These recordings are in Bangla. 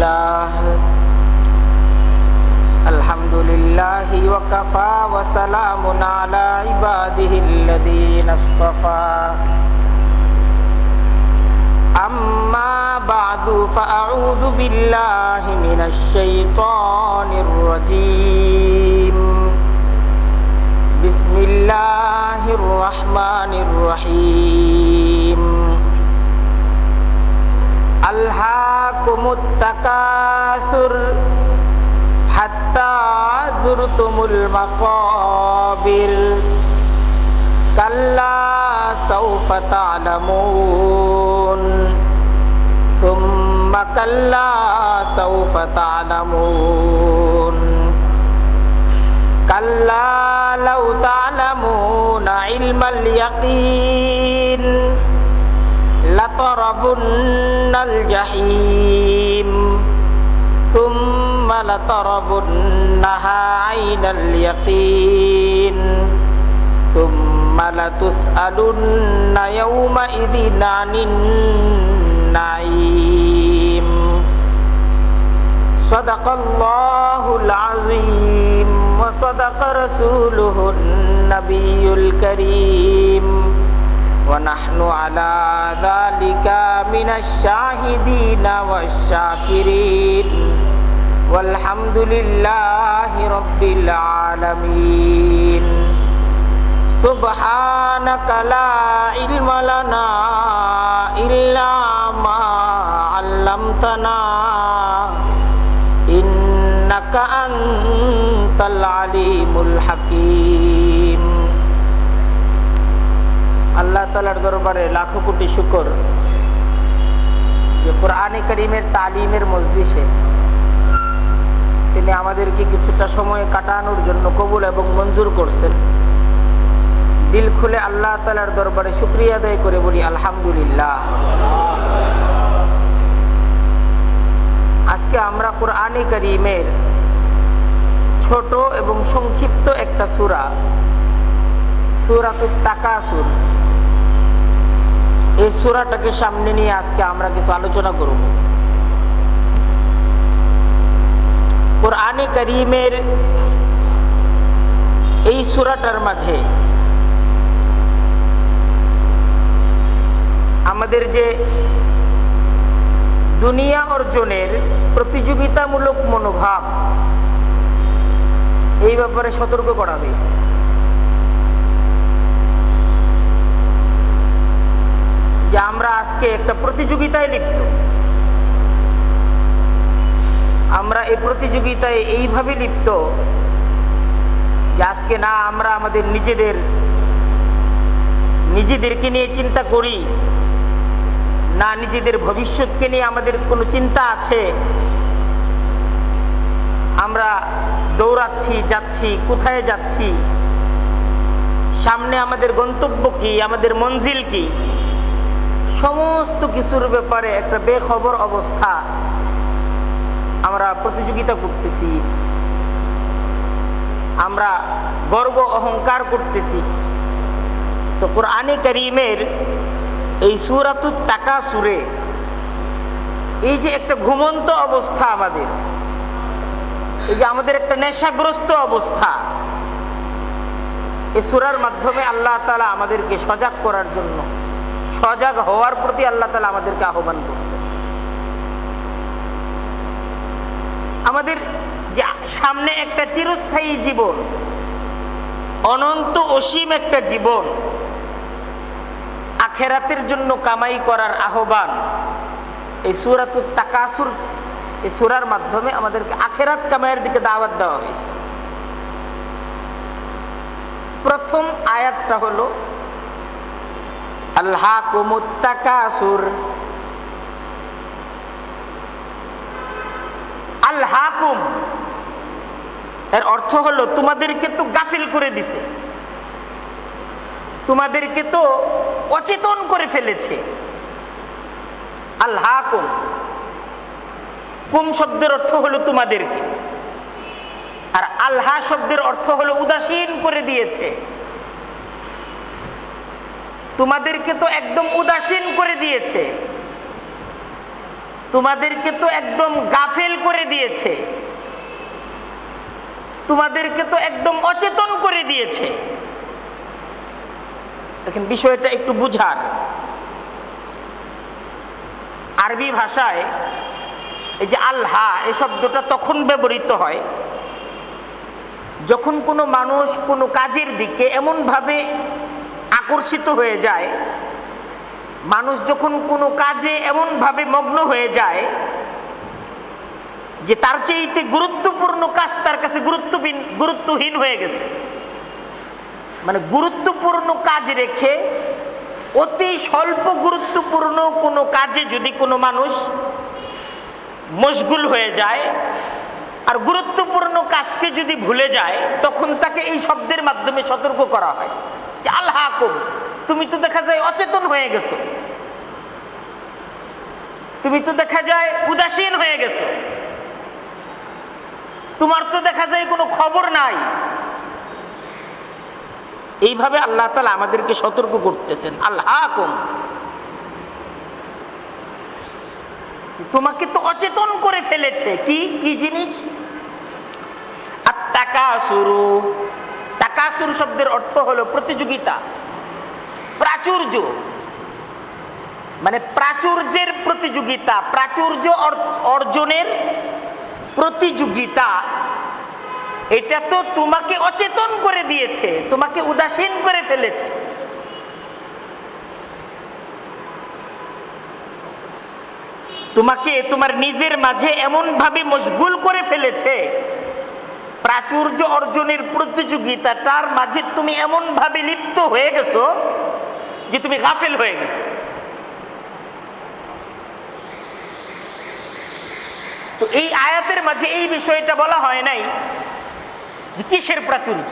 لله الحمد لله وكفى وسلام على عباده الذين اصطفى أما بعد فأعوذ بالله من الشيطان الرجيم بسم الله الرحمن الرحيم ألهاكم التكاثر حتى زرتم المقابر كلا سوف تعلمون ثم كلا سوف تعلمون كلا لو تعلمون علم اليقين لترون الجحيم ثم لترونها عين اليقين ثم لتسألن يومئذ عن النعيم صدق الله العظيم وصدق رسوله النبي الكريم ونحن على ذلك من الشاهدين والشاكرين والحمد لله رب العالمين سبحانك لا علم لنا إلا ما علمتنا إنك أنت العليم الحكيم আল্লাহ তাআলার দরবারে লাখো কোটি শুকর যে কোরআনে কারীমের তালিমের মজলিসে তিনি আমাদেরকে কিছুটা সময় কাটানোর জন্য কবুল এবং মঞ্জুর করছেন। দিল খুলে আল্লাহ তাআলার দরবারে শুকরিয়া আদায় করে বলি আলহামদুলিল্লাহ। আজকে আমরা কোরআনে কারীমের ছোট এবং সংক্ষিপ্ত একটা সূরা সূরাতুত তাকাসুর, এই সূরাটাকে সামনে নিয়ে আজকে আমরা কিছু আলোচনা করব। কোরআনে কারীমের এই সূরাটার মাঝে আমাদের যে দুনিয়া অর্জনের প্রতিযোগিতামূলক মনোভাব, এই ব্যাপারে সতর্ক করা হয়েছে। যে আমরা আজকে একটা প্রতিযোগিতায় লিপ্ত, আমরা এই প্রতিযোগিতায় এইভাবে লিপ্ত যে আজকে না আমরা আমাদের নিজেদেরকে নিয়ে চিন্তা করি, না নিজেদের ভবিষ্যৎকে নিয়ে আমাদের কোনো চিন্তা আছে। আমরা দৌড়াচ্ছি, যাচ্ছি, কোথায় যাচ্ছি, সামনে আমাদের গন্তব্য কি, আমাদের মঞ্জিল কি, সমস্ত কিছুর ব্যাপারে একটা বেখবর অবস্থা আমরা প্রতিযোগিতা করতেছি, আমরা গর্ব অহংকার করতেছি। তো কোরআনে কারীমের এই সূরাতুত তাকাসুরে এই যে একটা ঘুমন্ত অবস্থা আমাদের, এই যে আমাদের একটা নেশাগ্রস্ত অবস্থা, এই সূরার মাধ্যমে আল্লাহ তাআলা আমাদেরকে সজাগ করার জন্য, সজাগ হওয়ার প্রতি আল্লাহ তাআলা আমাদেরকে আহ্বান করছে। আমাদের যে সামনে একটা চিরস্থায়ী জীবন, অনন্ত অসীম একটা জীবন, আখিরাতের জন্য কামাই করার আহ্বান এই সূরাতুত তাকাসুর, এই সূরার মাধ্যমে আমাদেরকে আখিরাত কামাইয়ের দিকে দাওয়াত দেওয়া হয়েছে। প্রথম আয়াতটা হলো আলহাকুমুত তাকাসুর। আলহাকুম এর অর্থ হলো তোমাদেরকে তো গাফিল করে দিছে, তোমাদেরকে তো অচেতন করে ফেলেছে। আলহাকুম, কুম শব্দের অর্থ হলো তোমাদেরকে, আর আলহা শব্দের অর্থ হলো উদাসীন করে দিয়েছে। তোমাদেরকে তো একদম উদাসীন করে দিয়েছে। তোমাদেরকে তো একদম গাফেল করে দিয়েছে, তোমাদেরকে তো একদম অচেতন করে দিয়েছে। দেখেন বিষয়টা একটু বুঝার। আরবি ভাষায় এই যে আল্হা এই শব্দটা তখন ব্যবহৃত হয় যখন কোনো মানুষ কোনো কাজের দিকে এমনভাবে আকর্ষিত হয়ে যায়, মানুষ যখন কোনো কাজে এমনভাবে মগ্ন হয়ে যায় যে তার চেয়েতে গুরুত্বপূর্ণ কাজ তার কাছে গুরুত্বহীন হয়ে গেছে। মানে গুরুত্বপূর্ণ কাজ রেখে অতি স্বল্প গুরুত্বপূর্ণ কোনো কাজে যদি কোনো মানুষ মশগুল হয়ে যায় আর গুরুত্বপূর্ণ কাজকে যদি ভুলে যায়, তখন তাকে এই শব্দের মাধ্যমে সতর্ক করা হয় যে আল্হাকুম, তুমি তো দেখা যায় অচেতন হয়ে গেছো, তুমি তো দেখা যায় উদাসীন হয়ে গেছো, তোমার তো দেখা যায় কোনো খবর নাই। এইভাবে আল্লাহ তাআলা আমাদেরকে সতর্ক করতেছেন, আল্হাকুম, তোমাকে তো অচেতন করে ফেলেছে। কি কি জিনিস? আত-তাকাসুরু, তাকাসুর শব্দের অর্থ হলো প্রতিযোগিতা, প্রাচুর্য। মানে প্রাচুর্যের প্রতিযোগিতা, প্রাচুর্য অর্জনের প্রতিযোগিতা, এটা তো তোমাকে অচেতন করে দিয়েছে, তোমাকে উদাসীন করে ফেলেছে। তোমাকে তোমার নিজের মাঝে এমন ভাবে মশগুল করে ফেলেছে, প্রাচুর্য অর্জনের প্রতিযোগিতাটার মাঝে তুমি এমন ভাবে লিপ্ত হয়ে গেছো যে তুমি গাফেল হয়ে গেছো। তো এই আয়াতের মাঝে এই বিষয়টা বলা হয় নাই যে কিসের প্রাচুর্য,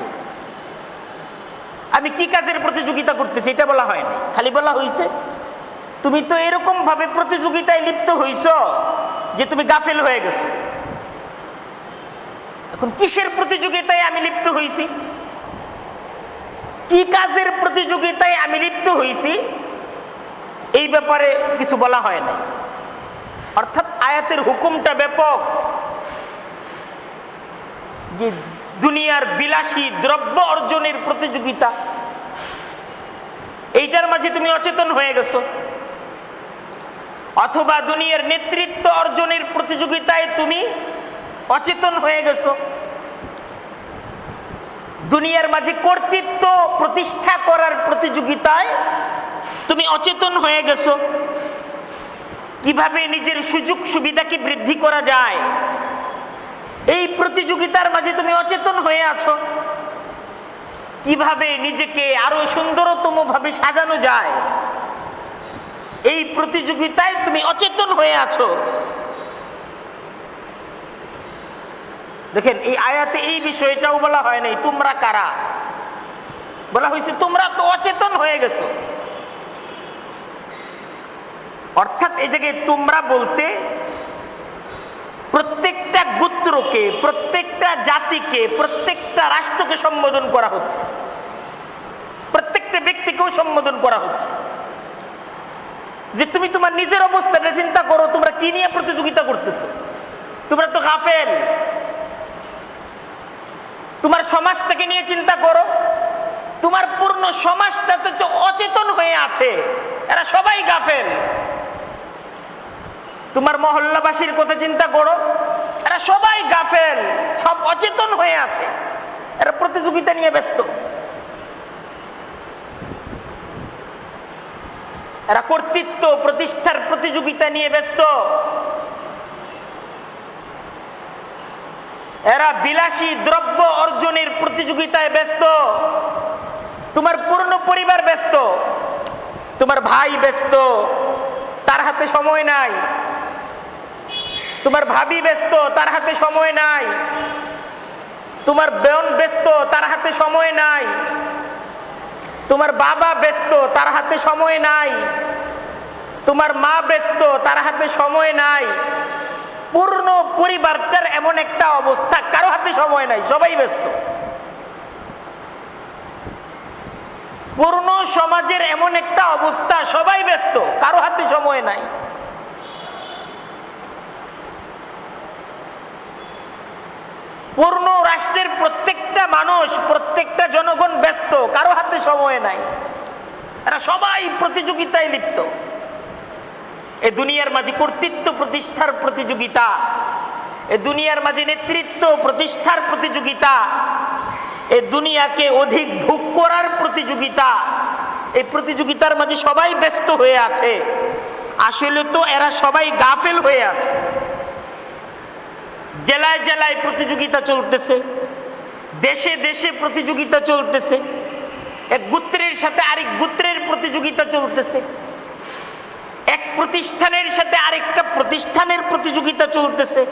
আমি কি কাজের প্রতিযোগিতা করতেছি, এটা বলা হয় নাই। খালি বলা হয়েছে তুমি তো এরকম ভাবে প্রতিযোগিতায় লিপ্ত হইছ যে তুমি গাফেল হয়ে গেছো। এখন কিসের প্রতিযোগিতায় আমি লিপ্ত হইছি, কি কাজের প্রতিযোগিতায় আমি লিপ্ত হইছি, এই ব্যাপারে কিছু বলা হয় নাই। অর্থাৎ আয়াতের হুকুমটা ব্যাপক, যে দুনিয়ার বিলাসী দ্রব্য অর্জনের প্রতিযোগিতা, এইটার মাঝে তুমি অচেতন হয়ে গেছো, অথবা দুনিয়ার নেতৃত্ব অর্জনের প্রতিযোগিতায় তুমি অচেতন হয়ে গেছো, দুনিয়ার মাঝে কর্তৃত্ব প্রতিষ্ঠা করার প্রতিযোগিতায় তুমি অচেতন হয়ে গেছো, কিভাবে নিজের সুযোগ সুবিধাকে বৃদ্ধি করা যায় এই প্রতিযোগিতার মাঝে তুমি অচেতন হয়ে আছো, কিভাবে নিজেকে আরো সুন্দরতম ভাবে সাজানো যায় এই প্রতিযোগিতায় তুমি অচেতন হয়ে আছো। দেখেন এই আয়াতে এই বিষয়টাও বলা হয় নাই তোমরা কারা, বলা হয়েছে তোমরা তো অচেতন হয়ে গেছো। অর্থাৎ এই জায়গায় তোমরা বলতে প্রত্যেকটা গোত্রকে, প্রত্যেকটা জাতিকে, প্রত্যেকটা রাষ্ট্রকে সম্বোধন করা হচ্ছে, প্রত্যেকটা ব্যক্তিকেও সম্বোধন করা হচ্ছে যে তুমি তোমার নিজের অবস্থাটা চিন্তা করো, তোমরা কি নিয়ে প্রতিযোগিতা করতেছো, তোমরা তো গাফেল। তোমার সমাজটাকে নিয়ে চিন্তা করো, তোমার পূর্ণ সমাজটা তো অচেতন হয়ে আছে, এরা সবাই গাফেল। তোমার মহল্লাবাসীর কথা চিন্তা করো, এরা সবাই গাফেল, সব অচেতন হয়ে আছে, এরা প্রতিযোগিতা নিয়ে ব্যস্ত, এরা কর্তৃত্ব প্রতিষ্ঠার প্রতিযোগিতা নিয়ে ব্যস্ত, এরা বিলাসী দ্রব্য অর্জনের প্রতিযোগিতায় ব্যস্ত। তোমার পূর্ণ পরিবার ব্যস্ত, তোমার ভাই ব্যস্ত, তার হাতে সময় নাই, তোমার ভাবি ব্যস্ত, তার হাতে সময় নাই, তোমার বোন ব্যস্ত, তার হাতে সময় নাই, তোমার বাবা ব্যস্ত, তার হাতে সময় নাই, তোমার মা ব্যস্ত, তার হাতে সময় নাই। পূর্ণ পরিবারটার এমন একটা অবস্থা, কারো হাতে সময় নাই, সবাই ব্যস্ত। পূর্ণ সমাজের এমন একটা অবস্থা, সবাই ব্যস্ত, কারো হাতে সময় নাই। পূর্ণ রাষ্ট্রের প্রত্যেকটা মানুষ, প্রত্যেকটা জনগণ ব্যস্ত, কারো হাতে সময় নাই। এরা সবাই প্রতিযোগিতায় লিপ্ত। এ দুনিয়ার মাঝে কর্তৃত্ব প্রতিষ্ঠার প্রতিযোগিতা, এ দুনিয়ার মাঝে নেতৃত্ব প্রতিষ্ঠার প্রতিযোগিতা, এ দুনিয়াকে অধিক ভোগ করার প্রতিযোগিতা। এই প্রতিযোগিতার মাঝে সবাই ব্যস্ত হয়ে আছে। আসলে তো এরা সবাই গাফেল হয়ে আছে। জেলায় জেলায় প্রতিযোগিতা চলতেছে, দেশে দেশে প্রতিযোগিতা চলতেছে, এক গোত্রের সাথে আরেক গোত্রের প্রতিযোগিতা চলতেছে, এক প্রতিষ্ঠানের সাথে আরেকটা প্রতিষ্ঠানের প্রতিযোগিতা চলতেছে।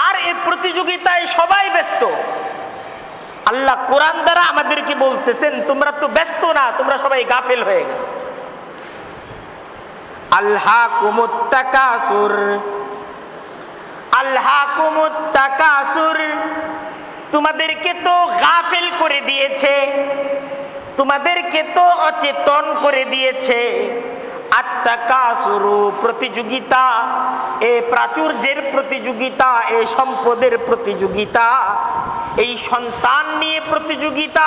আর এই প্রতিযোগিতায় সবাই ব্যস্ত। আল্লাহ কোরআন দ্বারা আমাদেরকে বলতেছেন, তোমরা তো ব্যস্ত না, তোমরা সবাই গাফেল হয়ে গেছো। আলহাকুমুত তাকাসুর, আলহাকুমুত তাকাসুর, তোমাদেরকে তো গাফেল করে দিয়েছে, তোমাদেরকে তো অচেতন করে দিয়েছে। আত্তাকাসুরু, প্রতিযোগিতা, এ প্রাচুর্যের প্রতিযোগিতা, এই সম্পদের প্রতিযোগিতা, এই সন্তান নিয়ে প্রতিযোগিতা,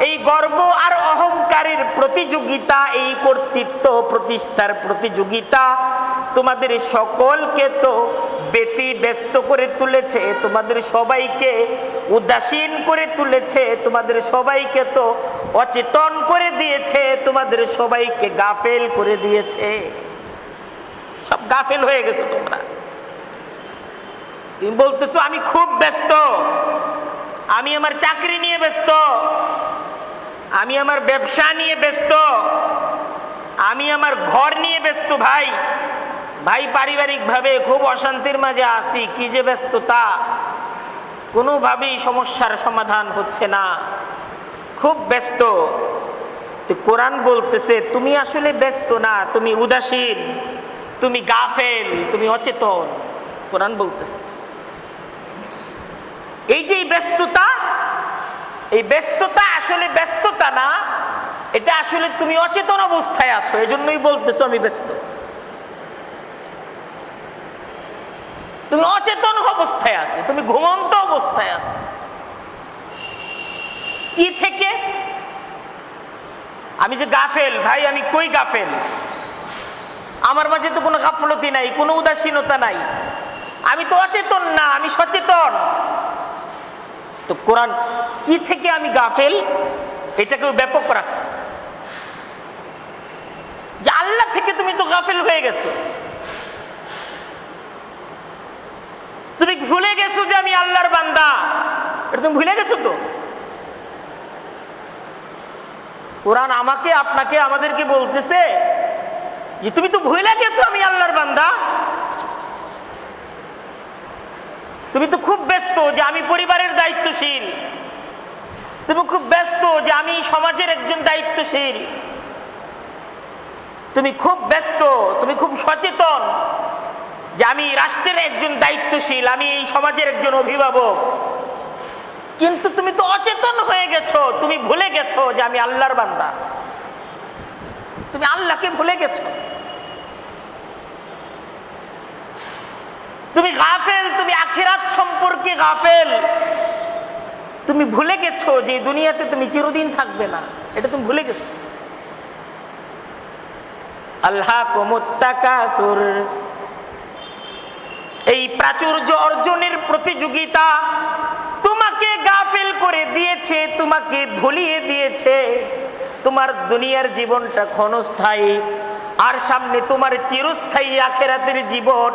এই গর্ব আর অহংকারের প্রতিযোগিতা, এই কর্তৃত্ব প্রতিষ্ঠার প্রতিযোগিতা তোমাদের সকলকে তো ব্যতিব্যস্ত করে তুলেছে, তোমাদের সবাইকে উদাসীন করে তুলেছে, তোমাদের সবাইকে তো অচেতন করে দিয়েছে, তোমাদের সবাইকে গাফেল করে দিয়েছে। সব গাফেল হয়ে গেছো তোমরা। তুমি বলতেছো আমি খুব ব্যস্ত, আমি আমার চাকরি নিয়ে ব্যস্ত, আমি আমার ব্যবসা নিয়ে ব্যস্ত, আমি আমার ঘর নিয়ে ব্যস্ত। ভাই ভাই পারিবারিক ভাবে খুব অশান্তির মাঝে আছি, কি যে ব্যস্ততা, কোনোভাবেই সমস্যার সমাধান হচ্ছে না, খুব ব্যস্ত। তো কোরআন বলতেছে তুমি আসলে ব্যস্ত না, তুমি উদাসীন, তুমি গাফেল, তুমি অচেতন। কোরআন বলতেছে এই যে ব্যস্ততা, এই ব্যস্ততা আসলে ব্যস্ততা না, এটা আসলে তুমি অচেতন অবস্থায় আছো, এজন্যই বলতেছো আমি ব্যস্ত। তুমি অচেতন অবস্থায় আছো, তুমি ঘুমন্ত অবস্থায় আছো। কি থেকে? আমি যে গাফেল, ভাই আমি কই গাফেল? আমার মাঝে তো কোনো গাফলতি নাই, কোনো উদাসীনতা নাই, আমি তো অচেতন না, আমি সচেতন। তো কোরআন কি থেকে আমি গাফেল এটাকেও ব্যাপক রাখছে, যে আল্লাহ থেকে তুমি তো গাফেল হয়ে গেছো, তুমি ভুলে গেছো যে আমি আল্লাহর বান্দা, এটা তুমি ভুলে গেছো। তো কোরআন আমাকে, আপনাকে, আমাদেরকে বলতেছে যে তুমি তো ভুলে গেছো আমি আল্লাহর বান্দা, তুমি তো খুব ব্যস্ত যে আমি পরিবারের দায়িত্বশীল, তুমি খুব ব্যস্ত যে আমি সমাজের একজন দায়িত্বশীল, তুমি খুব ব্যস্ত, তুমি খুব সচেতন যে আমি রাষ্ট্রের একজন দায়িত্বশীল, আমি এই সমাজের একজন অভিভাবক। কিন্তু তুমি তো অচেতন হয়ে গেছো, তুমি ভুলে গেছো যে আমি আল্লাহর বান্দা, তুমি আল্লাহকে ভুলে গেছো, তুমি গাফেল, তুমি আখিরাত সম্পর্কে গাফেল, তুমি ভুলে গেছো যে দুনিয়াতে তুমি চিরদিন থাকবে না, এটা তুমি ভুলে গেছো। আলহাকুমুত তাকাসুর, এই প্রাচুর্য অর্জনের প্রতিযোগিতা তোমাকে গাফেল করে দিয়েছে, তোমাকে ভুলিয়ে দিয়েছে। তোমার দুনিয়ার জীবনটা ক্ষণস্থায়ী, আর সামনে তোমার চিরস্থায়ী আখিরাতের জীবন।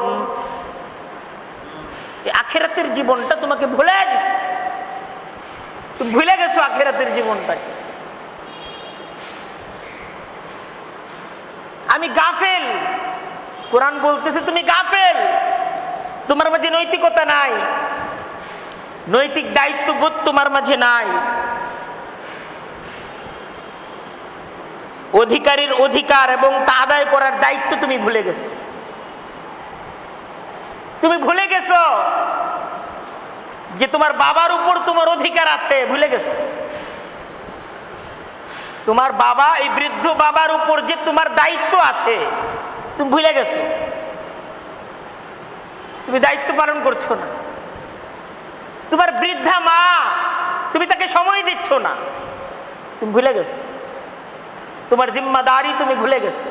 আখিরাতের জীবনটা তোমাকে ভুলে গেছে, তুমি ভুলে গেছো আখিরাতের জীবনটাকে। আমি গাফেল, কোরআন বলতেছে তুমি গাফেল, তোমার মাঝে নৈতিকতা নাই, নৈতিক দায়িত্ববোধ তোমার মাঝে নাই, অধিকারীর অধিকার এবং তা আদায় করার দায়িত্ব তুমি ভুলে গেছো। তুমি ভুলে গেছো যে তোমার বাবার উপর তোমার অধিকার আছে, ভুলে গেছো। তোমার বাবা, এই বৃদ্ধ বাবার উপর যে তোমার দায়িত্ব আছে, তুমি ভুলে গেছো, তুমি দায়িত্ব পালন করছো না। তোমার বৃদ্ধা মা, তুমি তাকে সময় দিচ্ছ না, তুমি ভুলে গেছো তোমার জিম্মাদারি, তুমি ভুলে গেছো।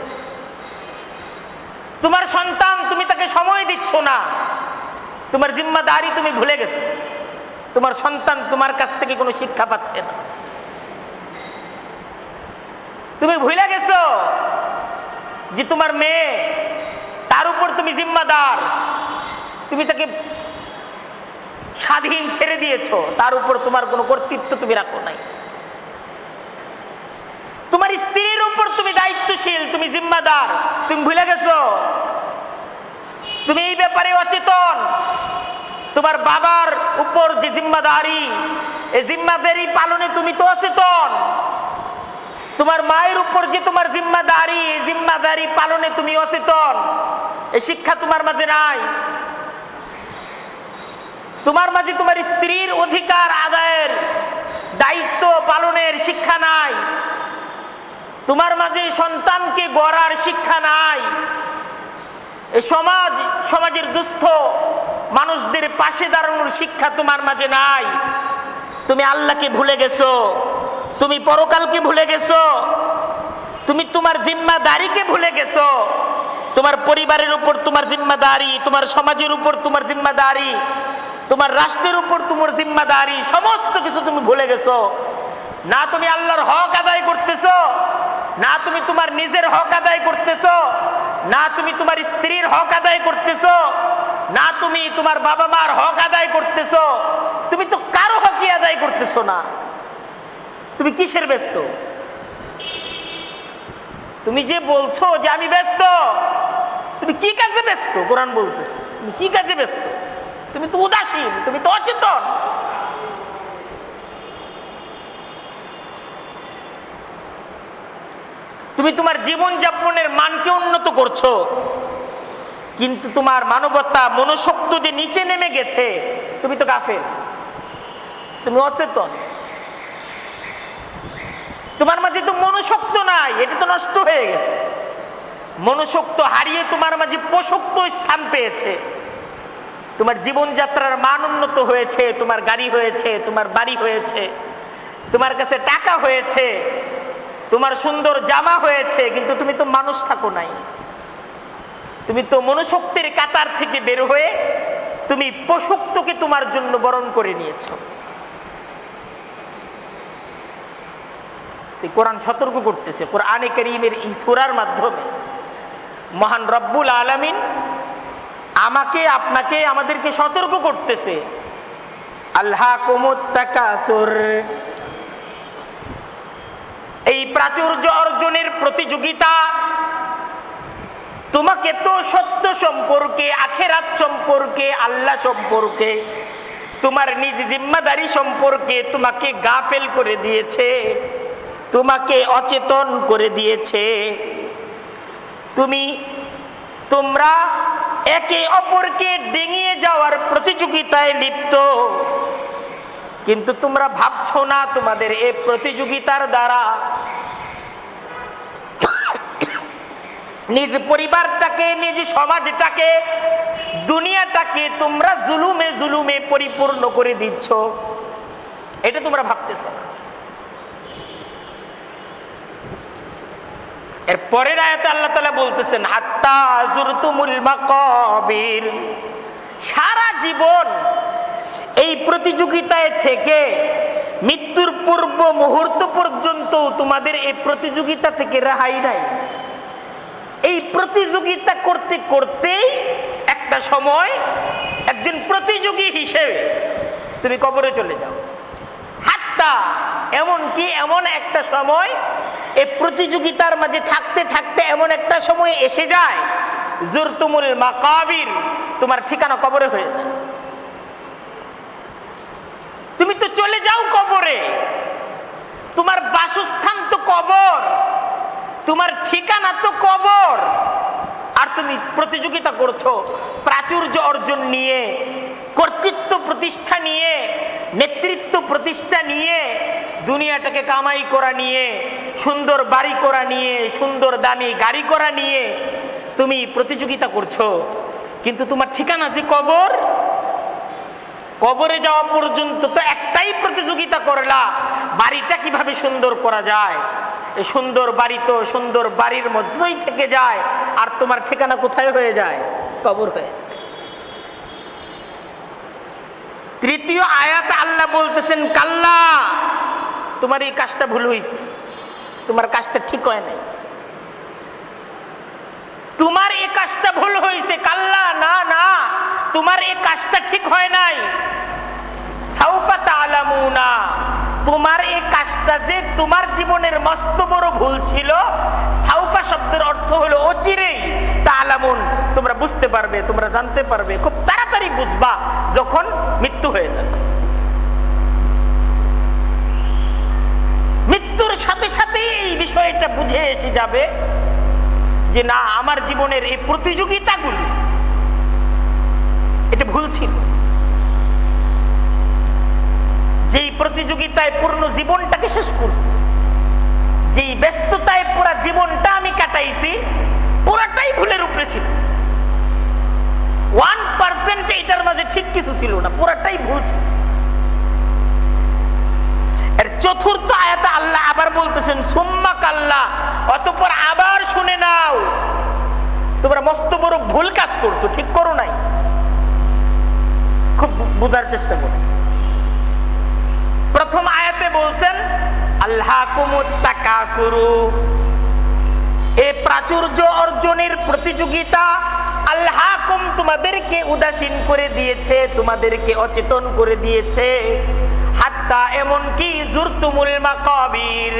তোমার সন্তান, তুমি তাকে সময় দিচ্ছ না, তোমার জিম্মাদারি তুমি ভুলে গেছো। তোমার সন্তান তোমার কাছ থেকে কোনো শিক্ষা পাচ্ছে না, তুমি ভুলে গেছো যে তোমার মেয়ে, তার উপর তুমি জিম্মাদার, তুমি তাকে স্বাধীন ছেড়ে দিয়েছো, তার উপর তোমার কোনো কর্তৃত্ব তুমি রাখো নাই। তোমার স্ত্রীর উপর তুমি দায়িত্বশীল, তুমি জিম্মাদার, তুমি ভুলে গেছো। তুমি এই ব্যাপারে অচেতন। তোমার বাবার উপর যে জিম্মাদারি, এই জিম্মাদারি পালনে তুমি তো অচেতন। তোমার মায়ের উপর যে তোমার জিম্মাদারি, এই জিম্মাদারি পালনে তুমি অচেতন। এই শিক্ষা তোমার মাঝে নাই। তোমার মাঝে তোমার স্ত্রীর অধিকার আদায়ের, দায়িত্ব পালনের শিক্ষা নাই। তোমার মাঝে সন্তানকে গড়ার শিক্ষা নাই। এই সমাজের দুস্থ মানুষদের পাশে দাঁড়ানোর শিক্ষা তোমার মাঝে নাই। তুমি আল্লাহকে ভুলে গেছো, তুমি পরকালকে ভুলে গেছো, তুমি তোমার জিম্মাদারিকে ভুলে গেছো। তোমার পরিবারের উপর তোমার জিম্মাদারি, তোমার সমাজের উপর তোমার জিম্মাদারি, তোমার রাষ্ট্রের উপর তোমার জিম্মাদারি, সমস্ত কিছু তুমি ভুলে গেছো। না তুমি আল্লাহর হক আদায় করতেছো, না তুমি তোমার নিজের হক আদায় করতেছো, না তুমি তোমার স্ত্রীর হক আদায় করতেছো, না তুমি তোমার বাবা মার হক আদায় করতেছো। তুমি তো কারো হকই আদায় করতেছো না। তুমি কিসের ব্যস্ত? তুমি যে বলছো যে আমি ব্যস্ত, তুমি কি কাজে ব্যস্ত? কোরআন বলতেছে তুমি কি কাজে ব্যস্ত? তুমি তো উদাসীন, তুমি তো অচেতন। তুমি তোমার জীবন যাপনের মানকে উন্নত করছো, কিন্তু তোমার মানবতা মনোশক্তি যে নিচে নেমে গেছে, তুমি তো গাফেল, তুমি অচেতন। তোমার মাঝে তো মনোশক্তি নাই, এটা তো নষ্ট হয়ে গেছে। মনোশক্তি হারিয়ে তোমার মাঝে পশক্ত স্থান পেয়েছে। তোমার জীবনযাত্রার মান উন্নত হয়েছে, তোমার গাড়ি হয়েছে, তোমার বাড়ি হয়েছে, তোমার কাছে টাকা হয়েছে, তোমার সুন্দর জামা হয়েছে, কিন্তু তুমি তো মানুষ থাকো নাই। তুমি তো মনোশক্তির কাতার থেকে বের হয়ে তুমি পশুত্বকে তোমার জন্য বরণ করে নিয়েছ। কোরআন সতর্ক করতেছে, কোরআনে কারীমের এই সূরার মাধ্যমে মহান রব্বুল আলামিন আমাকে, আপনাকে, আমাদেরকে সতর্ক করতেছে। আলহাকুমুত তাকাসুর, এই প্রাচুর্য অর্জনের প্রতিযোগিতা তোমাকে তো সত্য সম্পর্কে, আখিরাত সম্পর্কে, আল্লাহ সম্পর্কে, তোমার নিজ জিম্মাদারি সম্পর্কে তোমাকে গাফেল করে দিয়েছে, তোমাকে অচেতন করে দিয়েছে। তোমরা একে অপরকে ডিঙিয়ে যাওয়ার প্রতিযোগিতায় লিপ্ত, কিন্তু তোমরা ভাবছো না তোমাদের এই প্রতিযোগিতার দ্বারা নিজ পরিবারটাকে, নিজ সমাজটাকে, দুনিয়াটাকে তোমরা জুলুমে জুলুমে পরিপূর্ণ করে দিচ্ছ। এটা তোমরা ভাবতেছো না। এর পরের আয়াতে আল্লাহ তাআলা বলতেছেন, হাত্তা যুরতুমুল মাকাবির, সারা জীবন এই প্রতিযোগিতায় থেকে মৃত্যুর পূর্ব মুহূর্ত পর্যন্ত তোমাদের এই প্রতিযোগিতা থেকে রেহাই নাই। এই প্রতিযোগিতা করতে করতেই একটা সময় একজন প্রতিযোগী হিসেবে তুমি কবরে চলে যাও। হাত্তা, এমনকি এমন একটা সময়, এই প্রতিযোগিতার মাঝে থাকতে থাকতে এমন একটা সময় এসে যায়, যুরতুমুল মাকাবির, তোমার ঠিকানা কবরে হয়ে যায়। তুমি তো চলে যাও কবরে, তোমার বাসস্থান তো কবর, তোমার ঠিকানা তো কবর, আর তুমি প্রতিযোগিতা করছো প্রাচুর্য অর্জন নিয়ে, কর্তৃত্ব প্রতিষ্ঠা নিয়ে, নেতৃত্ব প্রতিষ্ঠা নিয়ে, দুনিয়াটাকে কামাই করা নিয়ে, সুন্দর বাড়ি করা নিয়ে, সুন্দর দামি গাড়ি করা নিয়ে তুমি প্রতিযোগিতা করছো, কিন্তু তোমার ঠিকানা যে কবর। কবরে যাওয়া পর্যন্ত তো একটাই প্রতিযোগিতা করলা, বাড়িটা কিভাবে সুন্দর করা যায়। এই সুন্দর বাড়ি তো সুন্দর বাড়ির মধ্যেই থেকে যায়, আর তোমার ঠিকানা কোথায় হয়ে যায়? কবর হয়ে যায়। তৃতীয় আয়াত আল্লাহ বলতেছেন, কাল্লা, তোমার এই কাজটা ভুল হয়েছে, তোমার কাজটা ঠিক হয় নাই, তোমার এই কাজটা ভুল হয়েছে। কাল্লা, না না, তোমার এই কাজটা ঠিক হয় নাই। সাউফা তা'লামুনা, তোমার এই কাজটা যে তোমার জীবনের মস্ত বড় ভুল ছিল। সাউফা শব্দের অর্থ হলো অচিরেই, তা'লামুন, তোমরা বুঝতে পারবে, তোমরা জানতে পারবে, খুব তাড়াতাড়ি বুঝবা যখন মৃত্যু হয়ে যাবে। মৃত্যুর সাথে সাথে এই বিষয়টা বুঝে এসে যাবে যে না, আমার জীবনের এই প্রতিযোগিতাগুলি এটা ভুল ছিল। যেই প্রতিযোগিতায় পূর্ণ জীবনটাকে শেষ করছি, যেই ব্যস্ততায় পুরা জীবনটা আমি কাটাইছি, পুরাটাই ভুলের উপরে ছিল। 1% এটার মাঝে ঠিক কিছু ছিল না, পুরাটাই ভুল ছিল। এর চতুর্থ আয়াতে আল্লাহ আবার বলতেছেন, সুম্মা কাল্লা, অতঃপর আবার শুনে নাও, তোমরা মস্ত বড় ভুল কাজ করছো, ঠিক করো নাই। খুব বোঝার চেষ্টা করো। প্রথম আয়াতে বলছেন আল্লাহকুমুত তাকাসুরু, এই প্রাচুর্য অর্জনের প্রতিযোগিতা। আল্লাহকুম, তোমাদেরকে উদাসীন করে দিয়েছে, তোমাদেরকে অচেতন করে দিয়েছে। হাত্তা, এমনকি জুরতুমুল মাকাবির,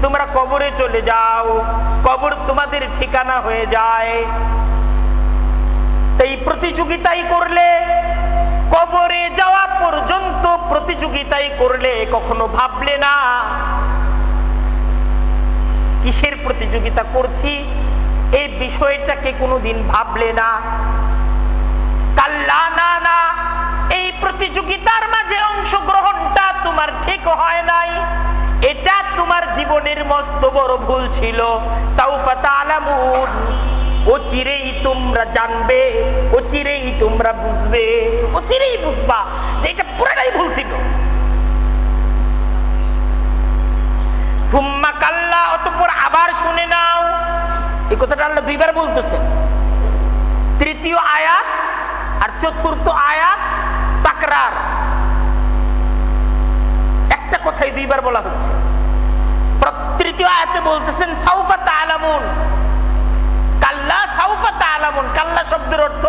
তোমরা কবরে চলে যাও, কবর তোমাদের ঠিকানা হয়ে যায়। এই প্রতিযোগিতাই করলে, কবরে যাওয়া পর্যন্ত প্রতিযোগিতাই করলে, কখনো ভাবলে না কিসের প্রতিযোগিতা করছি, এই বিষয়টাকে কোনোদিন ভাবলে না। কাল্লা, না না, এই প্রতিযোগিতার মাঝে অংশগ্রহণটা তোমার ঠিক হয় নাই, এটা তোমার জীবনের মস্ত বড় ভুল ছিল। সাউফা তা'লামুন, অচিরেই তোমরা জানবে, অচিরেই তোমরা বুঝবে, অচিরেই বুঝবা যে এটা পুরোটাই ভুল ছিল। সুম্মা কাল্লা, অতঃপর আবার শুনে নাও। এই কথাটা আল্লাহ দুইবার বলতেছেন। তৃতীয় আয়াত আর চতুর্থ আয়াত তাকরার, একটা কথাই দুইবার বলা হচ্ছে। তৃতীয় আয়াতে বলতেছেন সাউফা তা'লামুন, কাল্লা সাউফা তা'লামুন। কাল্লা শব্দের অর্থ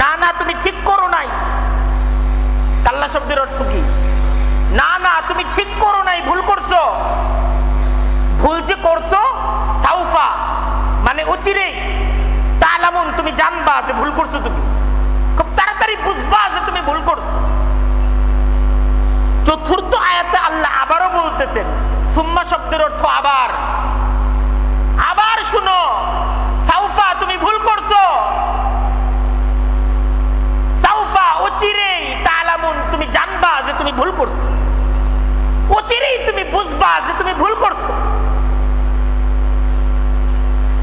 না না, তুমি ঠিক করো নাই। কাল্লা শব্দের অর্থ কি? না না, তুমি ঠিক করো নাই, ভুল করছো। ভুল যে করছো, সাউফা মানে অচিরেই, তা'লামুন তুমি জানবা যে ভুল করছো, তুমি খুব তাড়াতাড়ি বুঝবা যে তুমি ভুল করছো। চতুর্থ আয়াতে আল্লাহ আবারও বলতেছেন, সুম্মা শব্দের অর্থ আবার, আবার শুনো, সাউফা তুমি ভুল করছো, সাউফা অচিরেই, তা'লামুন তুমি জানবা যে তুমি ভুল করছো, অচিরেই তুমি বুঝবা যে তুমি ভুল করছো।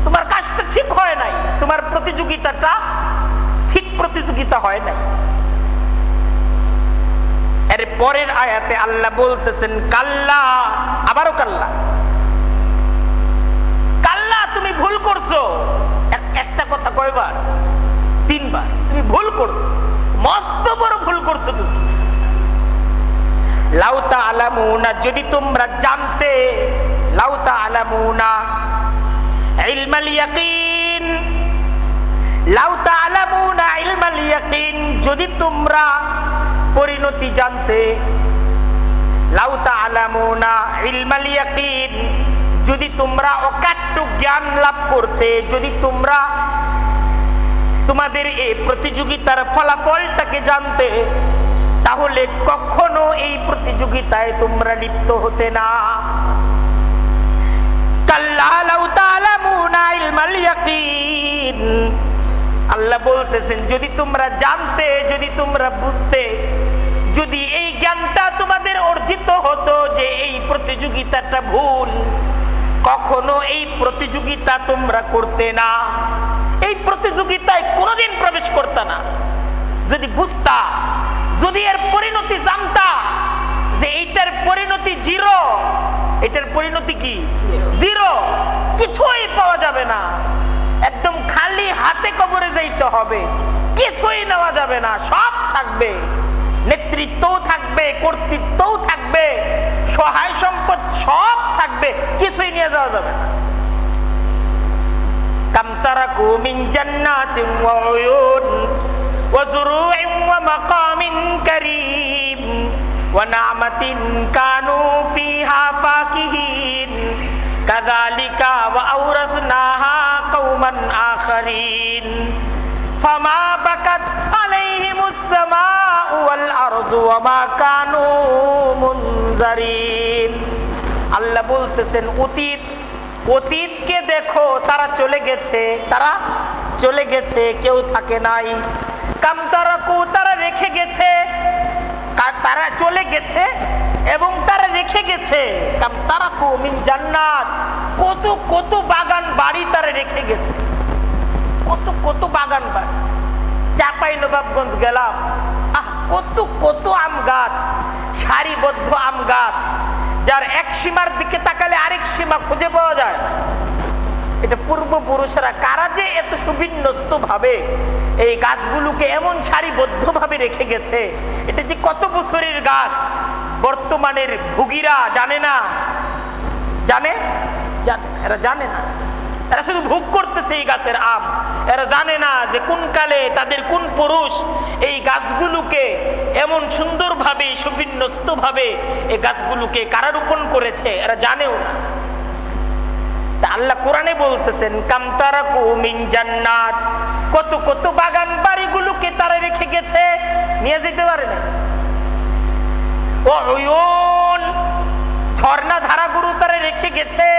তোমার কাজটা ঠিক হয় নাই, তোমার প্রতিযোগিতাটা ঠিক প্রতিযোগিতা হয় নাই। এর পরের আয়াতে আল্লাহ বলতেছেন কাল্লা, আবারও কাল্লা, কাল্লা তুমি ভুল করছো। একটা কথা কয়বার? তিনবার। তুমি ভুল করছো, মস্ত বড় ভুল করছো তুমি। লাউ তা'লামুনা, যদি তোমরা জানতে, লাউ তা'লামুনা ইলমাল ইয়াকিন, লাউ তা'লামুনা ইলমাল ইয়াকিন, যদি তোমরা পরিণতি জানতে। লাউ তা'লামুনা ইলমাল ইয়াকিন, যদি তোমরা অকাট্য জ্ঞান লাভ করতে, যদি তোমরা তোমাদের এই প্রতিযোগিতার ফলাফলটাকে জানতে, তাহলে কখনো এই প্রতিযোগিতায় তোমরা লিপ্ত হতে না। কাল্লা লাউ তা'লামুনা ইলমাল ইয়াকিন, আল্লাহ বলতেছেন যদি তোমরা জানতে, যদি তোমরা বুঝতে, যদি এই জ্ঞানটা তোমাদের অর্জিত হতো যে এই প্রতিযোগিতাটা ভুল, কখনো এই প্রতিযোগিতা তোমরা করতে না, এই প্রতিযোগিতায় কোনোদিন প্রবেশ করতে না। যদি বুঝতা যদি এর পরিণতি জানতা যে এইটার পরিণতি জিরো, এটার পরিণতি কি জিরো, কিছুই পাওয়া যাবে না, একদম খালি হাতে কবরে যাইতে হবে, কিছুই নেওয়া যাবে না, সব থাকবে, নেতৃত্বও থাকবে, কর্তৃত্বও থাকবে, সহায় সম্পদ সব থাকবে, কিছুই নিয়ে যাওয়া যাবে না। কাম তারাকু মিন জান্নাতিন ওয়া উয়ুন ওয়া যুরুইন ওয়া মাকামিন কারীম ওয়া না'মাতিন কানু ফিহা ফাকিহিন কাযালিকা ওয়া আওরাসনাহা কওমান আখারিন ফামা বাকাত আলাইহিমুস সামাউ ওয়াল আরদু ওয়া মা কানু মুনজারিন। আল্লাহ বলতেছেন অতীতকে দেখো, তারা চলে গেছে, তারা চলে গেছে, কেউ থাকে নাই। কাম তারাকু, তারা রেখে গেছে, তারা চলে গেছে এবং তারা রেখে গেছে। কাম তারাকু মিন জান্নাত, কত কত বাগান বাড়ি তারা রেখে গেছে, কত কত বাগান বাড়ি। চাঁপাইনবাবগঞ্জ গেলাম, কত কত আম গাছ, সারিবদ্ধ আম গাছ, যার এক সীমার দিকে তাকালে আরেক সীমা খুঁজে পাওয়া যায়। এটা পূর্বপুরুষেরা কারা যে এত সুবিন্যস্ত ভাবে এই গাছগুলোকে এমন সারিবদ্ধ ভাবে রেখে গেছে, এটা যে কত বছরের গাছ বর্তমানের ভুগিরা জানে না। জানে? জানে, এরা জানে না, এরা শুধু ভোগ করতেছে এই গাছের আম। এরা জানে না যে কোন কালে তাদের কোন পুরুষ এই গাছগুলোকে এমন সুন্দরভাবে সুবিন্যস্ত ভাবে এই গাছগুলোকে কারা রোপণ করেছে, এরা জানেও না। তা আল্লাহ কোরআনে বলতেছেন কাম তারাকু মিন জান্নাত, কত কত বাগান বাড়িগুলোকে তারা রেখে গেছে, নিয়ে যেতে পারে না। ও উয়ুন, ঝর্ণা ধারাগুলো তারা রেখে গেছে।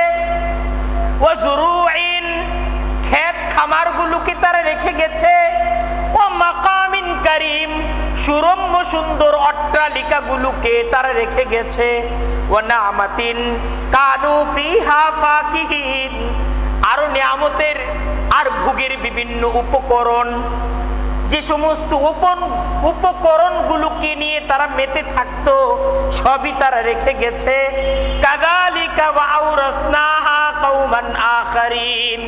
ও যুরুইন, ক্ষেত খামারগুলোকে তারা রেখে গেছে। ও মাকামিন কারীম, সুরম্য সুন্দর অট্টালিকাগুলোকে তারা রেখে গেছে। ও না'মাতিন কানু ফিহা ফাকিহিন, আরো নিয়ামতের আর ভোগের বিভিন্ন উপকরণ, যে সমস্ত উপকরণগুলোকে নিয়ে তারা মেতে থাকতো, সবই তারা রেখে গেছে। কাযালিকা ওয়া আওরাসনাহা কওমান আখারিন,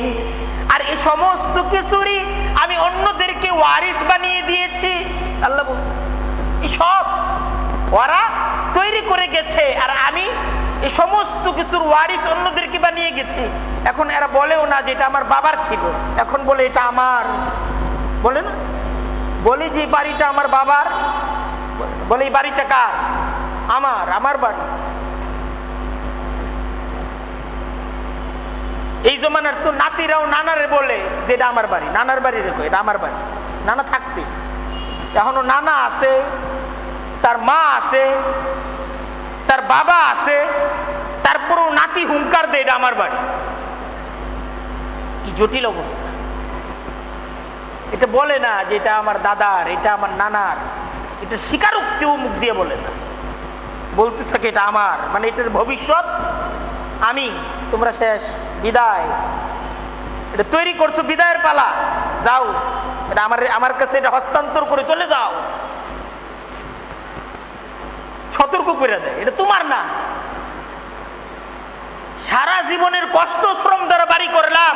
আর এই সমস্ত কিছুরই আমি অন্যদেরকে ওয়ারিস বানিয়ে দিয়েছি। আল্লাহ বলতেছে এই সব ওরা তৈরি করে গেছে, আর আমি এই সমস্ত কিছুর ওয়ারিস অন্যদেরকে বানিয়ে গেছি। এখন এরা বলেও না যে এটা আমার বাবার ছিল, এখন বলে এটা আমার। বলে না, বলে যে বাড়িটা আমার বাবার, বলে এই বাড়িটা কার? আমার, আমার বাড়ি। এই জমানার তো নাতিরাও নানারে বলে যে এটা আমার বাড়ি, নানার বাড়ি রেখো, এটা আমার বাড়ি। নানা থাকতে এখনো নানা আছে, তার মা আছে, তার বাবা আছে, তারপরেও নাতি হুঙ্কার দেয় এটা আমার বাড়ি। কি জটিল অবস্থা! এটা বলে না যে এটা আমার দাদার, এটা আমার নানার, এটা স্বীকারোক্তিও মুখ দিয়ে বলে না, বলতে থাকে এটা আমার, মানে এটার ভবিষ্যৎ আমি, তোমরা শেষ, বিদায়। এটা তৈরি করছো, বিদায়ের পালা, যাও, এটা আমার কাছে এটা হস্তান্তর করে চলে যাও। সতর্ক করে দেয় এটা তোমার না। সারা জীবনের কষ্ট শ্রম দ্বারা বাড়ি করলাম,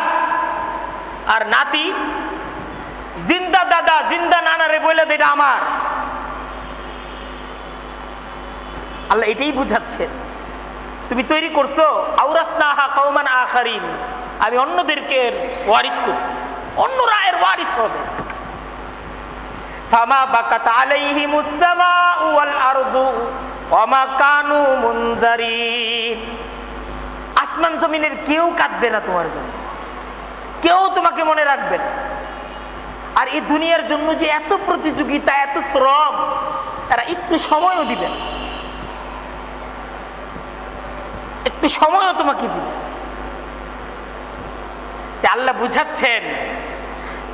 আর নাতি জিন্দা দাদা জিন্দা নানারে বলে দেয় এটা আমার। আল্লাহ এটাই বুঝাচ্ছেন, তুমি তৈরি করছো আওরাসনাহা কওমান আখারিন, আমি অন্যদেরকে ওয়ারিস করব, অন্যরা এর ওয়ারিস হবে। ফামা বাকাত আলাইহিমুস সামাউ ওয়াল আরদু ওয়া মা কানু মুনজারিন, আসমান জমিনের কেউ কাঁদবে না তোমার জন্য, কেউ তোমাকে মনে রাখবে না। আর এই দুনিয়ার জন্য যে এত প্রতিযোগিতা, এত শ্রম, এরা একটু সময়ও দিবে না, একটু সময়ও তোমাকে দিবে। আল্লাহ বুঝাচ্ছেন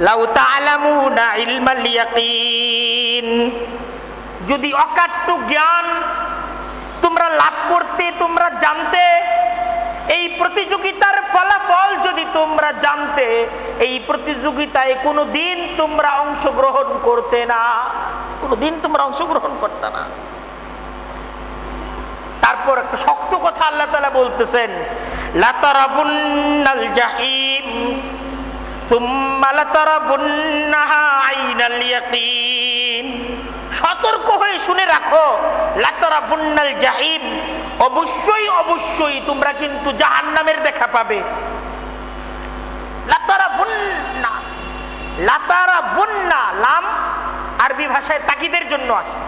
লাউ তা'লামুনা ইলমাল ইয়াকিন, যদি অকাট্য জ্ঞান তোমরা লাভ করতে, তোমরা জানতে, এই প্রতিযোগিতার ফলাফল যদি তোমরা জানতে, এই প্রতিযোগিতায় কোনোদিন তোমরা অংশগ্রহণ করতে না। কোনোদিন তোমরা অংশগ্রহণ করতে না। তারপর একটা শক্ত কথা আল্লাহ তাআলা বলতেছেন, লাতারাবুন্নাল জাহিম সুম্মা লাতারাবুন্নাহা আইনাল ইয়াকিন। সতর্ক হয়ে শুনে রাখো, লাতারাবুন্নাল জাহিম, অবশ্যই অবশ্যই তোমরা কিন্তু জাহান্নামের দেখা পাবে। লাতারাবুন্না, লাতারাবুন্না লাম আরবি ভাষায় তাকিদের জন্য আসে,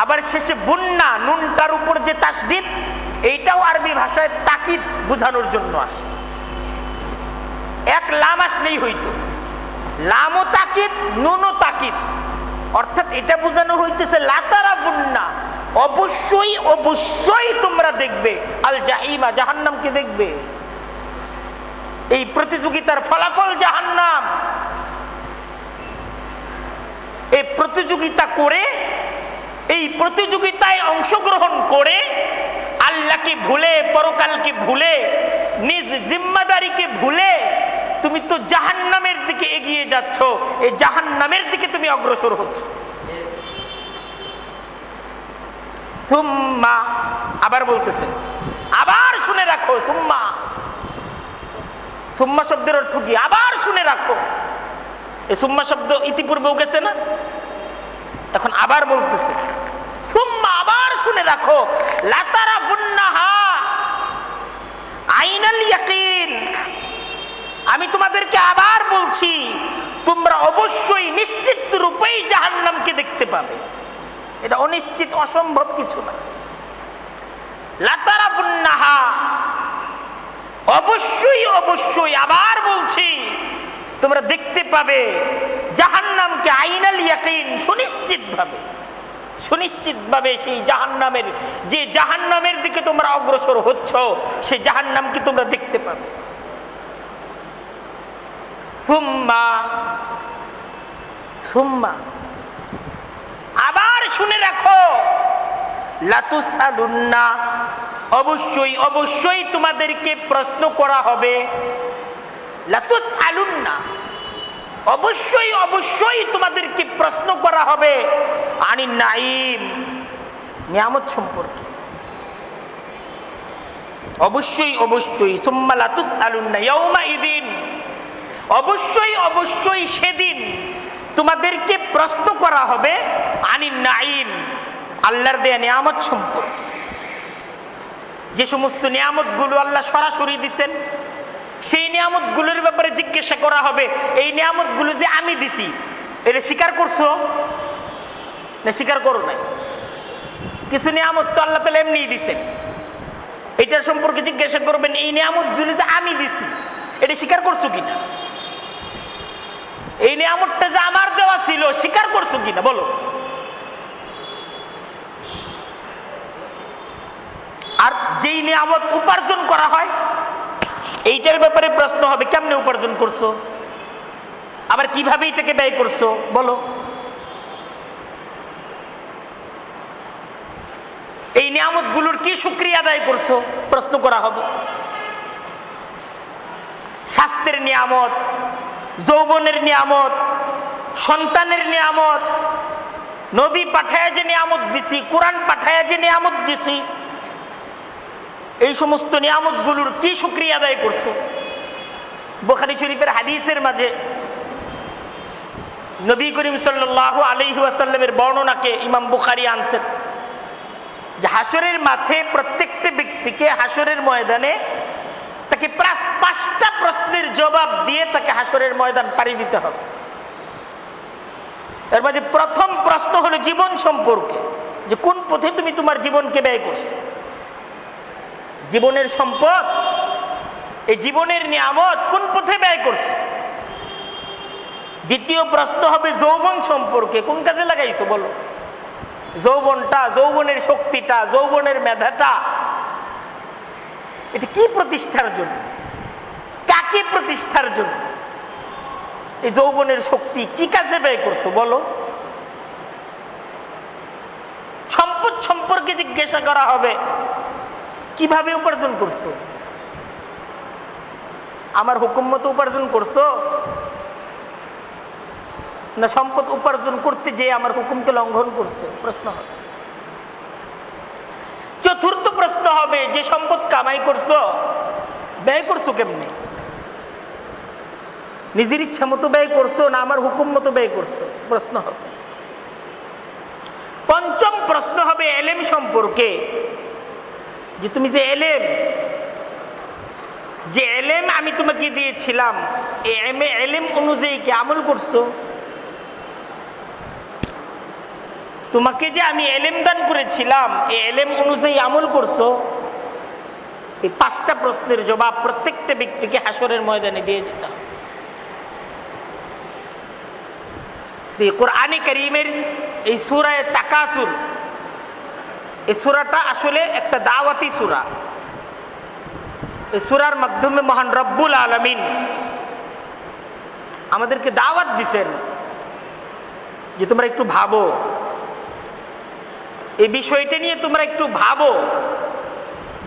আবার শেষে বুন্না নুনটার উপর যে তাসদীদ, এইটাও আরবি ভাষায় তাকিদ বোঝানোর জন্য আসে। এক লাম আসলেই হইতো, লামও তাকিদ নুনও তাকিদ, অর্থাৎ এটা বোঝানো হইতেছে লাতারাবুন্না, অবশ্যই অবশ্যই তোমরা দেখবে আল জাহিমা, জাহান্নামকে দেখবে। এই প্রতিযোগিতার ফলাফল জাহান্নাম। এই প্রতিযোগিতা করে, এই প্রতিযোগিতায় অংশগ্রহণ করে আল্লাহকে ভুলে, পরকালকে ভুলে, নিজ জিম্মাদারিকে ভুলে তুমি তো জাহান্নামের দিকে এগিয়ে যাচ্ছ, এই জাহান্নামের দিকে তুমি অগ্রসর হচ্ছ। সুম্মা, আবার বলতেছে, আবার শুনে রাখো। সুম্মা, সুম্মা শব্দের অর্থ কি? আবার শুনে রাখো। এই সুম্মা শব্দ ইতিপূর্বেও গেছে না, এখন আবার বলতেছে সুম্মা, আবার শুনে রাখো, লাতারাবুন্নাহা আইনাল ইয়াকিন। আমি তোমাদেরকে আবার বলছি, তোমরা অবশ্যই নিশ্চিত রূপেই জাহান্নামকে দেখতে পাবে। এটা অনিশ্চিত, অসম্ভব কিছু না। লাতারাবুন্নাহা, অবশ্যই অবশ্যই, আবার বলছি, তোমরা দেখতে পাবে জাহান্নামকে আইনাল ইয়াকিন, সুনিশ্চিত ভাবে, সুনিশ্চিত ভাবে সেই জাহান্নামের, যে জাহান্নামের দিকে তোমরা অগ্রসর হচ্ছ, সেই জাহান্নামকে তোমরা দেখতে পাবে। সুম্মা, সুম্মা, আবার শুনে রাখো, লাতুসআলুন্না, অবশ্যই অবশ্যই তোমাদেরকে প্রশ্ন করা হবে। লাতুসআলুন্না, অবশ্যই অবশ্যই তোমাদেরকে প্রশ্ন করা হবে আনিন নাঈম, নিয়ামত সম্পর্কে। অবশ্যই অবশ্যই, সুম্মা লাতুসআলুন্না ইয়াউমাইযিন, অবশ্যই অবশ্যই সেদিন তোমাদেরকে প্রশ্ন করা হবে আনিন নাঈম, আল্লাহর দেয়া নিয়ামত সম্পর্কে। যে সমস্ত নিয়ামতগুলো আল্লাহ সরাসরি দিচ্ছেন, সেই নিয়ামতগুলোর ব্যাপারে জিজ্ঞাসা করা হবে, এই নিয়ামতগুলো যে আমি দিছি, এটা স্বীকার করছো না স্বীকার করো নাই? কিছু নিয়ামত তো আল্লাহ তাআলা এমনিই দিচ্ছেন, এটার সম্পর্কে জিজ্ঞাসা করবেন, এই নিয়ামতগুলো যে আমি দিছি, এটা স্বীকার করছো কিনা? এই নিয়ামতটা যে আমার দেওয়া ছিল, স্বীকার করছো কিনা বলো? আর যেই নিয়ামত উপার্জন করা হয়, এইটার ব্যাপারে প্রশ্ন হবে, কেমনে উপার্জন করছো, আবার কিভাবে এটাকে ব্যয় করছো বলো। এই নিয়ামতগুলোর কি শুকরিয়া আদায় করছো, প্রশ্ন করা হবে। স্বাস্থ্যের নিয়ামত, যৌবনের নিয়ামত, সন্তানের নিয়ামত, নবী পাঠায়া যে নিয়ামত দিছি, কোরআন পাঠায়া যে নিয়ামত দিছি, এই সমস্ত নিয়ামতগুলোর কি শুকরিয়া আদায় করছো। বুখারী শরীফের হাদিসের মাঝে নবী করিম সাল্লাল্লাহু আলাইহি ওয়াসাল্লামের বর্ণনাকে ইমাম বুখারী আনছেন যে হাসরের মাঠে প্রত্যেকটা ব্যক্তিকে হাসরের ময়দানে তাকে 5টা প্রশ্নের জবাব দিয়ে তাকে হাসরের ময়দান পাড়ি দিতে হবে। এর মাঝে প্রথম প্রশ্ন হলো জীবন সম্পর্কে, যে কোন পথে তুমি তোমার জীবনকে ব্যয় করছো। জীবনের সম্পদ, এই জীবনের নিয়ামত কোন পথে ব্যয় করছো। দ্বিতীয় প্রশ্ন হবে যৌবন সম্পর্কে, কোন কাজে লাগাইছো বলো। যৌবনটা, যৌবনের শক্তিটা, যৌবনের মেধাটা, এটা কি প্রতিষ্ঠার জন্য, কাকে প্রতিষ্ঠার জন্য এই যৌবনের শক্তি কি কাজে ব্যয় করছো বলো। সম্পদ সম্পর্কে জিজ্ঞাসা করা হবে, কিভাবে উপার্জন করছো, আমার হুকুম মতো উপার্জন করছো না সম্পদ উপার্জন করতে যেয়ে আমার হুকুমকে লঙ্ঘন করছো? প্রশ্ন হবে। চতুর্থ প্রশ্ন হবে, যে সম্পদ কামাই করছো ব্যয় করছো কেমনে? নিজের ইচ্ছা মতো ব্যয় করছো না আমার হুকুম মতো ব্যয় করছো? প্রশ্ন হবে। পঞ্চম প্রশ্ন হবে এলেম সম্পর্কে, যে তুমি যে এলেম আমি তোমাকে দিয়েছিলাম, এই এলেম অনুযায়ী কি আমল করছো? তোমাকে যে আমি এলেম দান করেছিলাম, এই এলেম অনুযায়ী আমল করছো? এই পাঁচটা প্রশ্নের জবাব প্রত্যেকটা ব্যক্তিকে হাসরের ময়দানে দিয়ে যেতে হবে। কোরআনে কারীমের এই সূরা তাকাসুর, এই সূরাটা আসলে একটা দাওয়াতি সূরা। এই সূরার মাধ্যমে মহান রব্বুল আলামিন আমাদেরকে দাওয়াত দিছেন যে তোমরা একটু ভাবো, এই বিষয়টা নিয়ে তোমরা একটু ভাবো,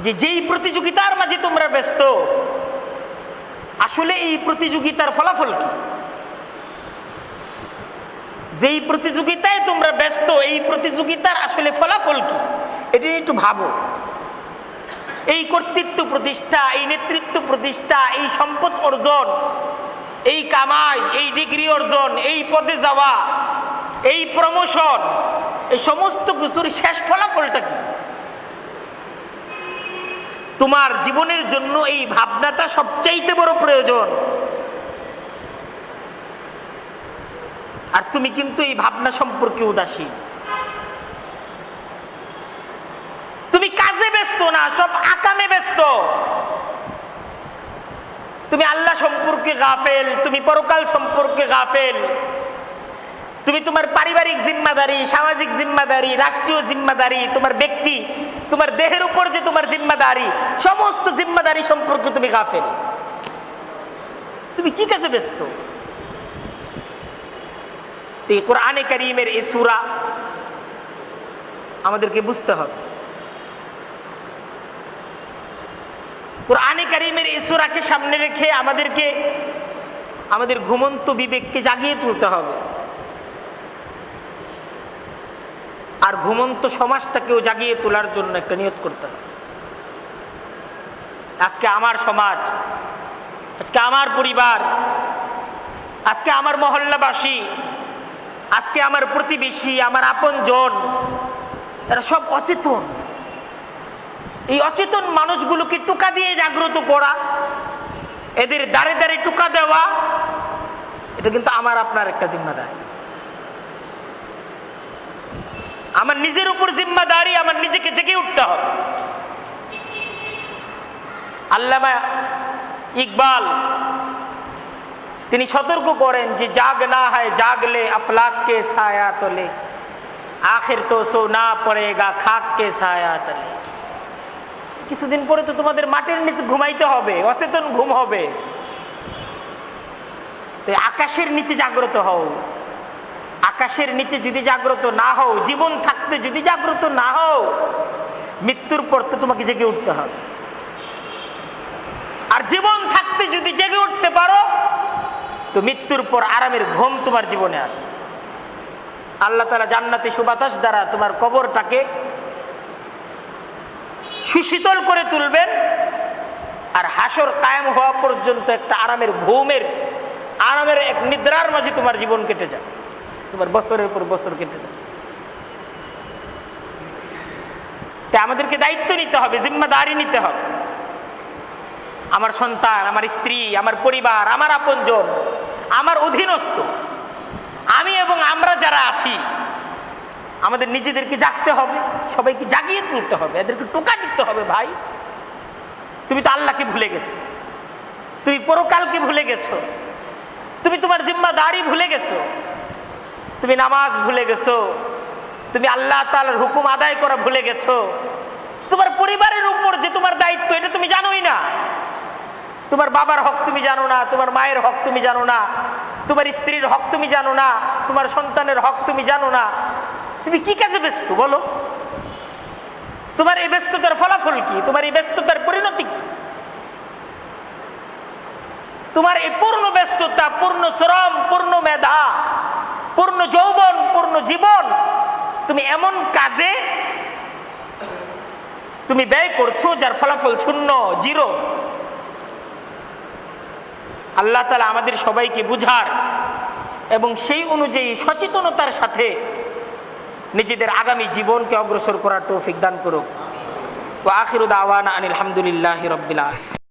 যে যেই প্রতিযোগিতার মাঝে তোমরা ব্যস্ত, আসলে এই প্রতিযোগিতার ফলাফল কি? যেই প্রতিযোগিতায় তোমরা ব্যস্ত, এই প্রতিযোগিতার আসলে ফলাফল কি? এটা নিয়ে একটু ভাবো। এই কর্তৃত্ব প্রতিষ্ঠা, এই নেতৃত্ব প্রতিষ্ঠা, এই সম্পদ অর্জন, এই কামাই, এই ডিগ্রি অর্জন, এই পদে যাওয়া, এই প্রমোশন, এই সমস্ত কিছুর শেষ ফলাফলটা কি? তোমার জীবনের জন্য এই ভাবনাটা সবচাইতে বড় প্রয়োজন। আর তুমি কিন্তু এই ভাবনা সম্পর্কে উদাসীন। তুমি কাজে ব্যস্ত না, সব আকামে ব্যস্ত। তুমি আল্লাহ সম্পর্কে গাফেল, তুমি পরকাল সম্পর্কে গাফেল, তুমি তোমার পারিবারিক জিম্মাদারি, সামাজিক জিম্মাদারি, রাষ্ট্রীয় জিম্মাদারি, তোমার ব্যক্তি, তোমার দেহের উপর যে তোমার জিম্মাদারি, সমস্ত জিম্মাদারি সম্পর্কে তুমি গাফেল। তুমি কি কাজে ব্যস্ত? কোরআনে কারীমের এই সূরা আমাদেরকে বুঝতে হবে। কোরআনে কারীমের এই সূরাকে সামনে রেখে আমাদেরকে আমাদের ঘুমন্ত বিবেককে জাগিয়ে তুলতে হবে, আর ঘুমন্ত সমাজটাকেও জাগিয়ে তোলার জন্য একটা নিয়ত করতে হবে। আজকে আমার সমাজ, আজকে আমার পরিবার, আজকে আমার মহল্লাবাসী, আজকে আমার প্রতিবেশী, আমার আপনজন, এরা সব অচেতন। এই অচেতন মানুষগুলোকে টোকা দিয়ে জাগ্রত করা, এদের দাঁড়ে দাঁড়ে টোকা দেওয়া, এটা কিন্তু আমার আপনার একটা জিম্মাদারি। আমার নিজের উপর জিম্মাদারি, আমার নিজেকে জেগে উঠতে হবে। আল্লামা ইকবাল তিনি সতর্ক করেন যে জাগ না হয় জাগলে আফলাক কে ছায়া তলে, আখির তো সোনা পড়েগা খাক কে ছায়া তলে। কিছুদিন পরে তো তোমাদের মাটির নিচে ঘুমাইতে হবে, অচেতন ঘুম হবে। আকাশের নিচে জাগ্রত হও। আকাশের নিচে যদি জাগ্রত না হও, জীবন থাকতে যদি জাগ্রত না হও, মৃত্যুর পর তো তোমাকে জেগে উঠতে হবে। আর জীবন থাকতে যদি জেগে উঠতে পারো, তো মৃত্যুর পর আরামের ঘুম তোমার জীবনে আসে। আল্লাহ তাআলা জান্নাতে সুবাতাস দ্বারা তোমার কবরটাকে সুশীতল করে তুলবেন, আর হাসর কায়েম হওয়া পর্যন্ত একটা আরামের ঘুমের, আরামের এক নিদ্রার মাঝে তোমার জীবন কেটে যায়, তোমার বছরের পর বছর কেটে যায়। তাই আমাদেরকে দায়িত্ব নিতে হবে, জিম্মাদারি নিতে হবে। আমার সন্তান, আমার স্ত্রী, আমার পরিবার, আমার আপনজন, আমার অধীনস্থ, আমি এবং আমরা যারা আছি, আমাদের নিজেদেরকে জাগতে হবে, সবাইকে জাগিয়ে তুলতে হবে, এদেরকে টোকা দিতে হবে। ভাই, তুমি তো আল্লাহকে ভুলে গেছো, তুমি পরকালকে ভুলে গেছো, তুমি তোমার জিম্মাদারি ভুলে গেছো, তুমি নামাজ ভুলে গেছো, তুমি আল্লাহ তাআলার হুকুম আদায় করা ভুলে গেছো, তোমার পরিবারের উপর যে তোমার দায়িত্ব এটা তুমি জানোই না। তোমার বাবার হক তুমি জানো না, তোমার মায়ের হক তুমি জানো না, তোমার স্ত্রীর হক তুমি জানো না, তোমার সন্তানের হক তুমি জানো না। তুমি কি কাজে ব্যস্ত বলো? তোমার এই ব্যস্ততার ফলাফল কি? তোমার এই ব্যস্ততার পরিণতি কি? তোমার এই পূর্ণ ব্যস্ততা, পূর্ণ শ্রম, পূর্ণ মেধা, পূর্ণ যৌবন, পূর্ণ জীবন তুমি এমন কাজে তুমি ব্যয় করছো যার ফলাফল শূন্য, জিরো। আল্লাহ তাআলা আমাদের সবাইকে বুঝার এবং সেই অনুযায়ী সচেতনতার সাথে নিজেদের আগামী জীবনকে অগ্রসর করার তৌফিক দান করুক। ওয়া আখিরু দাওয়ানা আনিল হামদুলিল্লাহি রাব্বিল আলামিন।